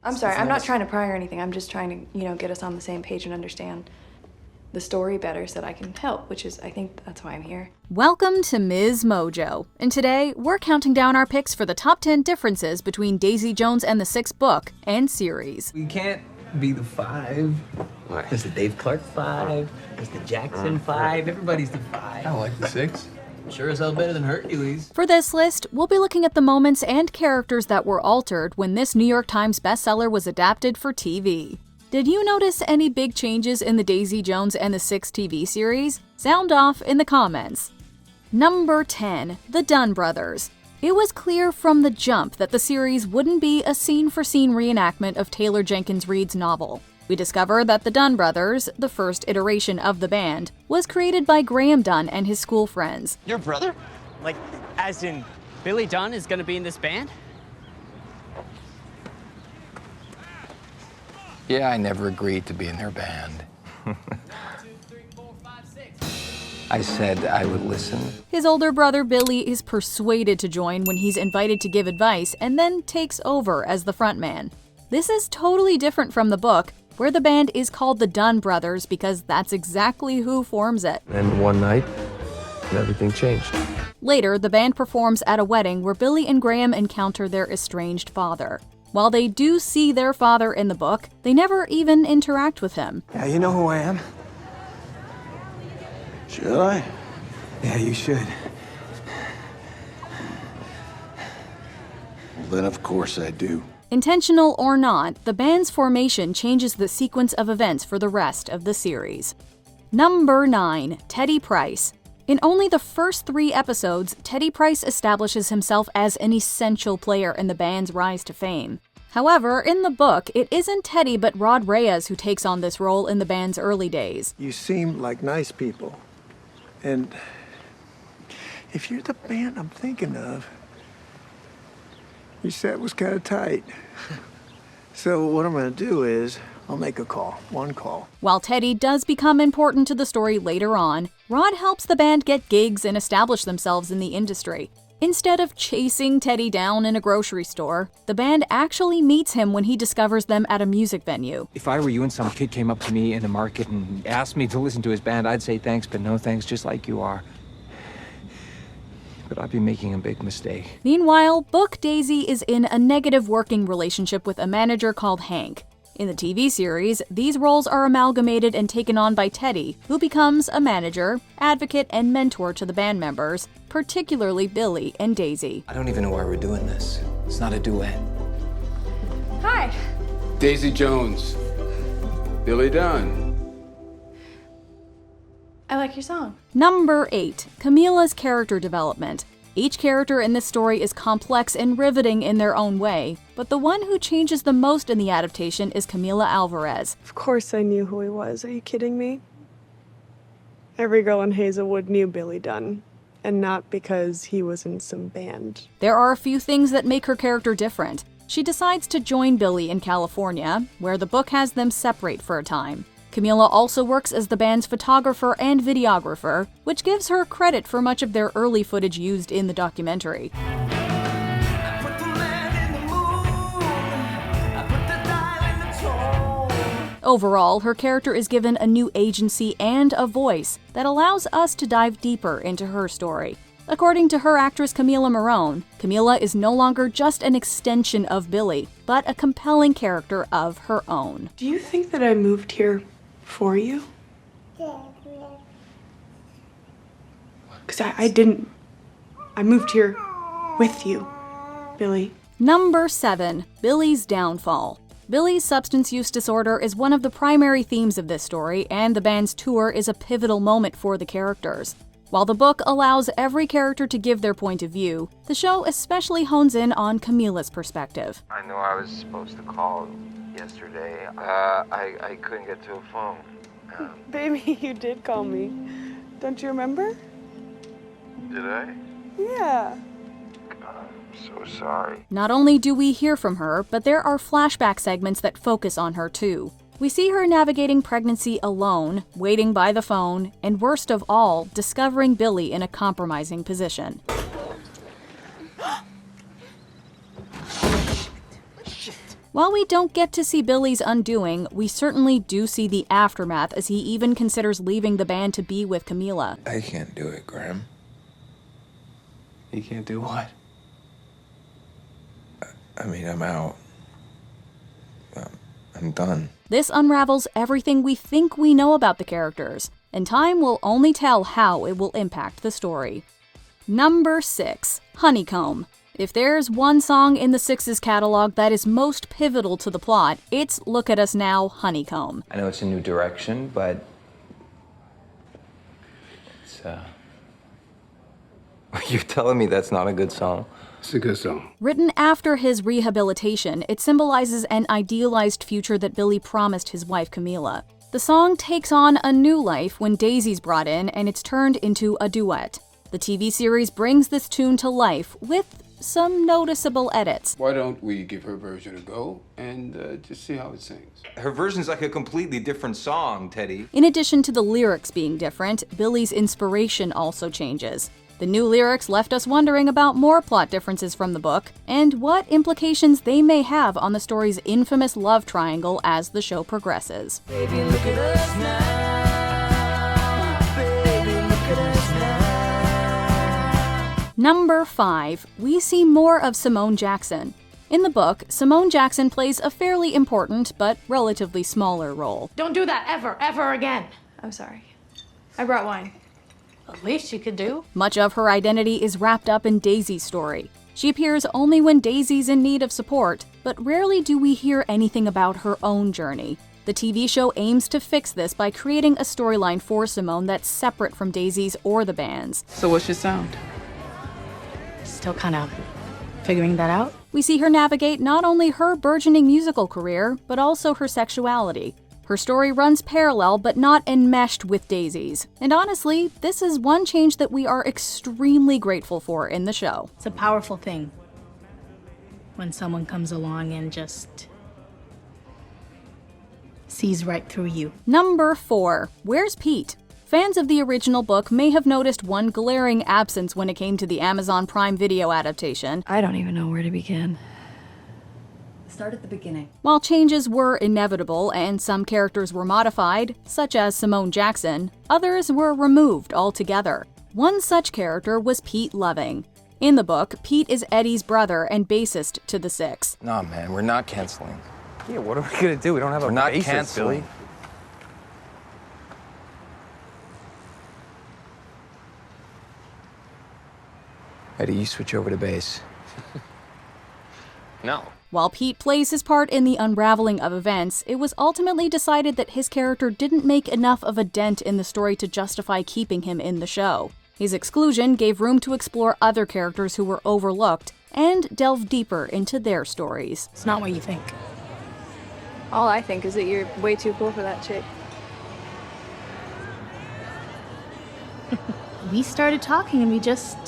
I'm sorry, I'm not trying to pry or anything. I'm just trying to, get us on the same page and understand the story better so that I can help, which is, I think that's why I'm here. Welcome to MsMojo, and today we're counting down our picks for the top 10 differences between Daisy Jones and the Sixth book and series. We can't be the five. What? There's the Dave Clark five. There's the Jackson five. Everybody's the five. I like the six. Sure as hell better than Hercules. For this list, we'll be looking at the moments and characters that were altered when this New York Times bestseller was adapted for TV. Did you notice any big changes in the Daisy Jones and the Six TV series? Sound off in the comments. Number 10. The Dunn Brothers. It was clear from the jump that the series wouldn't be a scene-for-scene reenactment of Taylor Jenkins Reid's novel. We discover that the Dunn Brothers, the first iteration of the band, was created by Graham Dunn and his school friends. Your brother? Like, as in, Billy Dunn is gonna be in this band? Yeah, I never agreed to be in their band. I said I would listen. His older brother Billy is persuaded to join when he's invited to give advice and then takes over as the frontman. This is totally different from the book, where the band is called the Dunn Brothers because that's exactly who forms it. And one night, everything changed. Later, the band performs at a wedding where Billy and Graham encounter their estranged father. While they do see their father in the book, they never even interact with him. Yeah, you know who I am? Should I? Yeah, you should. Well, then of course I do. Intentional or not, the band's formation changes the sequence of events for the rest of the series. Number 9. Teddy Price. In only the first 3 episodes, Teddy Price establishes himself as an essential player in the band's rise to fame. However, in the book, it isn't Teddy but Rod Reyes who takes on this role in the band's early days. You seem like nice people. And if you're the band I'm thinking of, your set was kind of tight. So what I'm going to do is, I'll make a call, one call. While Teddy does become important to the story later on, Rod helps the band get gigs and establish themselves in the industry. Instead of chasing Teddy down in a grocery store, the band actually meets him when he discovers them at a music venue. If I were you and some kid came up to me in the market and asked me to listen to his band, I'd say thanks, but no thanks, just like you are. But I'd be making a big mistake. Meanwhile, Book Daisy is in a negative working relationship with a manager called Hank. In the TV series, these roles are amalgamated and taken on by Teddy, who becomes a manager, advocate, and mentor to the band members, particularly Billy and Daisy. I don't even know why we're doing this. It's not a duet. Hi. Daisy Jones. Billy Dunn. I like your song. Number 8. Camila's character development. Each character in this story is complex and riveting in their own way, but the one who changes the most in the adaptation is Camila Alvarez. Of course I knew who he was. Are you kidding me? Every girl in Hazelwood knew Billy Dunn, and not because he was in some band. There are a few things that make her character different. She decides to join Billy in California, where the book has them separate for a time. Camila also works as the band's photographer and videographer, which gives her credit for much of their early footage used in the documentary. Overall, her character is given a new agency and a voice that allows us to dive deeper into her story. According to her actress Camila Morone, Camila is no longer just an extension of Billy, but a compelling character of her own. Do you think that I moved here for you? Because I didn't. I moved here with you, Billy. Number 7. Billy's downfall. Billy's substance use disorder is one of the primary themes of this story, and the band's tour is a pivotal moment for the characters. While the book allows every character to give their point of view, the show especially hones in on Camila's perspective. I know I was supposed to call yesterday. I couldn't get to a phone. Baby, you did call me. Don't you remember? Did I? Yeah. I'm so sorry. Not only do we hear from her, but there are flashback segments that focus on her too. We see her navigating pregnancy alone, waiting by the phone, and worst of all, discovering Billy in a compromising position. While we don't get to see Billy's undoing, we certainly do see the aftermath as he even considers leaving the band to be with Camila. I can't do it, Graham. You can't do what? I mean, I'm out. I'm done. This unravels everything we think we know about the characters, and time will only tell how it will impact the story. Number 6. Honeycomb. If there's one song in the Six's catalog that is most pivotal to the plot, it's Look at Us Now, Honeycomb. I know it's a new direction, but it's, You're telling me that's not a good song? It's a good song. Written after his rehabilitation, it symbolizes an idealized future that Billy promised his wife Camila. The song takes on a new life when Daisy's brought in and it's turned into a duet. The TV series brings this tune to life with some noticeable edits. Why don't we give her version a go and just see how it sings? Her version's like a completely different song, Teddy. In addition to the lyrics being different, Billy's inspiration also changes. The new lyrics left us wondering about more plot differences from the book and what implications they may have on the story's infamous love triangle as the show progresses. Baby, look at us now. Baby, look at us now. Number 5. We see more of Simone Jackson. In the book, Simone Jackson plays a fairly important but relatively smaller role. Don't do that ever again. I'm sorry. I brought wine. The least you could do. Much of her identity is wrapped up in Daisy's story. She appears only when Daisy's in need of support, but rarely do we hear anything about her own journey. The TV show aims to fix this by creating a storyline for Simone that's separate from Daisy's or the band's. So what's your sound? Still kind of figuring that out? We see her navigate not only her burgeoning musical career, but also her sexuality. Her story runs parallel but not enmeshed with Daisy's. And honestly, this is one change that we are extremely grateful for in the show. It's a powerful thing when someone comes along and just sees right through you. Number 4. Where's Pete? Fans of the original book may have noticed one glaring absence when it came to the Amazon Prime Video adaptation. I don't even know where to begin. Start at the beginning. While changes were inevitable and some characters were modified, such as Simone Jackson, others were removed altogether. One such character was Pete Loving. In the book, Pete is Eddie's brother and bassist to the Six. No, man, we're not canceling. Yeah, what are we gonna do? We don't have a We're not bassist, canceling. Billy. Eddie, you switch over to bass. No. While Pete plays his part in the unraveling of events, it was ultimately decided that his character didn't make enough of a dent in the story to justify keeping him in the show. His exclusion gave room to explore other characters who were overlooked and delve deeper into their stories. It's not what you think. All I think is that you're way too cool for that chick. We started talking and we just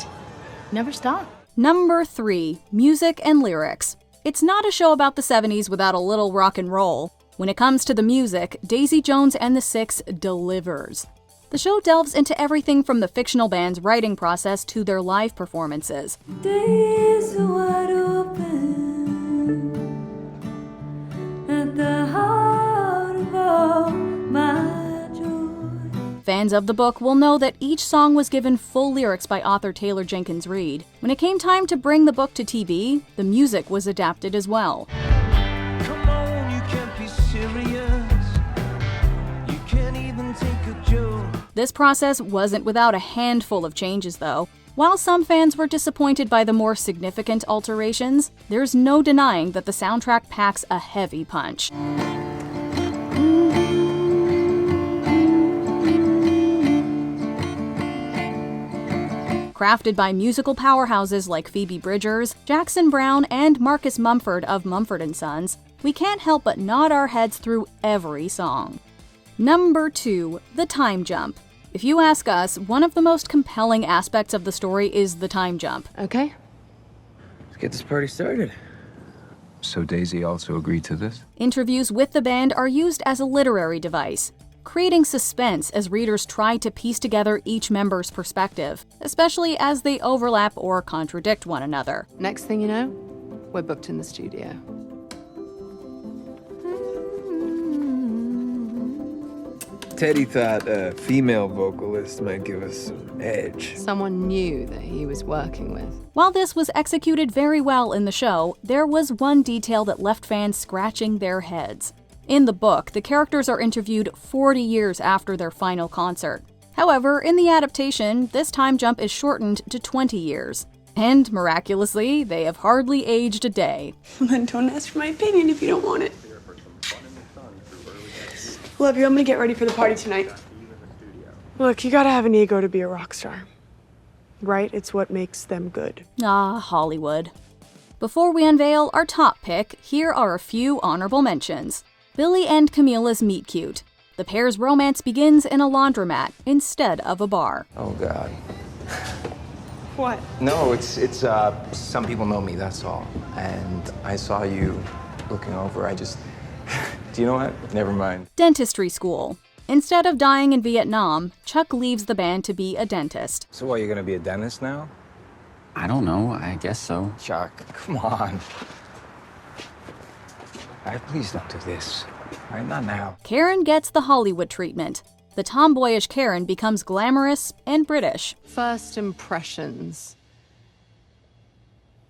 never stopped. Number 3. Music and lyrics. It's not a show about the 70s without a little rock and roll. When it comes to the music, Daisy Jones and the Six delivers. The show delves into everything from the fictional band's writing process to their live performances. Days are wide open at the heart of all my joy. Fans of the book will know that each song was given full lyrics by author Taylor Jenkins Reid. When it came time to bring the book to TV, the music was adapted as well. Come on, you can't be serious. You can't even take a joke. This process wasn't without a handful of changes, though. While some fans were disappointed by the more significant alterations, there's no denying that the soundtrack packs a heavy punch. Crafted by musical powerhouses like Phoebe Bridgers, Jackson Browne, and Marcus Mumford of Mumford & Sons, we can't help but nod our heads through every song. Number 2. The Time Jump. If you ask us, one of the most compelling aspects of the story is the time jump. Okay. Let's get this party started. So Daisy also agreed to this? Interviews with the band are used as a literary device, creating suspense as readers try to piece together each member's perspective, especially as they overlap or contradict one another. Next thing you know, we're booked in the studio. Teddy thought a female vocalist might give us some edge. Someone new that he was working with. While this was executed very well in the show, there was one detail that left fans scratching their heads. In the book, the characters are interviewed 40 years after their final concert. However, in the adaptation, this time jump is shortened to 20 years. And miraculously, they have hardly aged a day. Then don't ask for my opinion if you don't want it. Love you, I'm gonna get ready for the party tonight. Look, you gotta have an ego to be a rock star. Right? It's what makes them good. Ah, Hollywood. Before we unveil our top pick, here are a few honorable mentions. Billy and Camila's meet cute. The pair's romance begins in a laundromat instead of a bar. Oh, God. What? No, it's some people know me, that's all. And I saw you looking over, do you know what? Never mind. Dentistry school. Instead of dying in Vietnam, Chuck leaves the band to be a dentist. So what, you're gonna be a dentist now? I don't know. I guess so. Chuck, come on. All right, please don't do this. All right, not now. Karen gets the Hollywood treatment. The tomboyish Karen becomes glamorous and British. First impressions.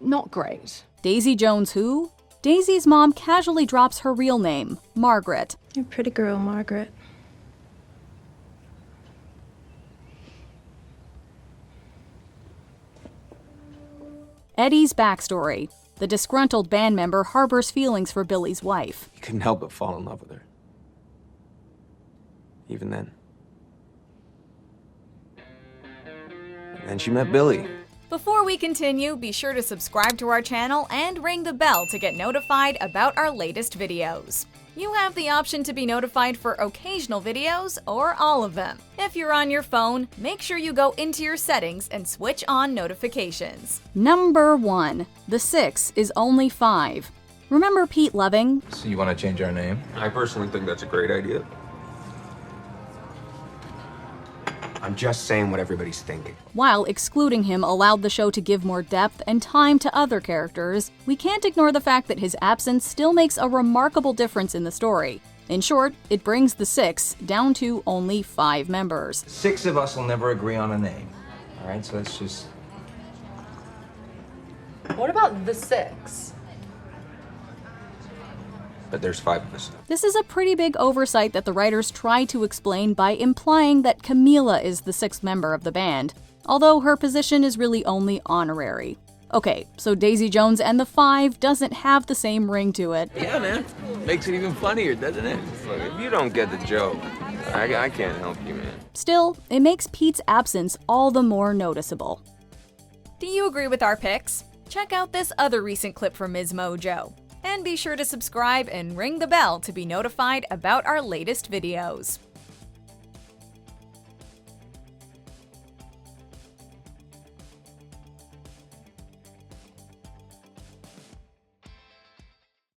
Not great. Daisy Jones who? Daisy's mom casually drops her real name, Margaret. You're a pretty girl, Margaret. Eddie's backstory. The disgruntled band member harbors feelings for Billy's wife. You couldn't help but fall in love with her. Even then. And then she met Billy. Before we continue, be sure to subscribe to our channel and ring the bell to get notified about our latest videos. You have the option to be notified for occasional videos or all of them. If you're on your phone, make sure you go into your settings and switch on notifications. Number 1. The 6 is only 5. Remember Pete Loving? So you wanna change our name? I personally think that's a great idea. I'm just saying what everybody's thinking. While excluding him allowed the show to give more depth and time to other characters, we can't ignore the fact that his absence still makes a remarkable difference in the story. In short, it brings the 6 down to only 5 members. 6 of us will never agree on a name. All right, so let's just... What about the 6? But there's 5 of us. This is a pretty big oversight that the writers try to explain by implying that Camila is the 6th member of the band, although her position is really only honorary. Okay, so Daisy Jones and the 5 doesn't have the same ring to it. Yeah, man. Makes it even funnier, doesn't it? Look, if you don't get the joke, I can't help you, man. Still, it makes Pete's absence all the more noticeable. Do you agree with our picks? Check out this other recent clip from MsMojo. And be sure to subscribe and ring the bell to be notified about our latest videos.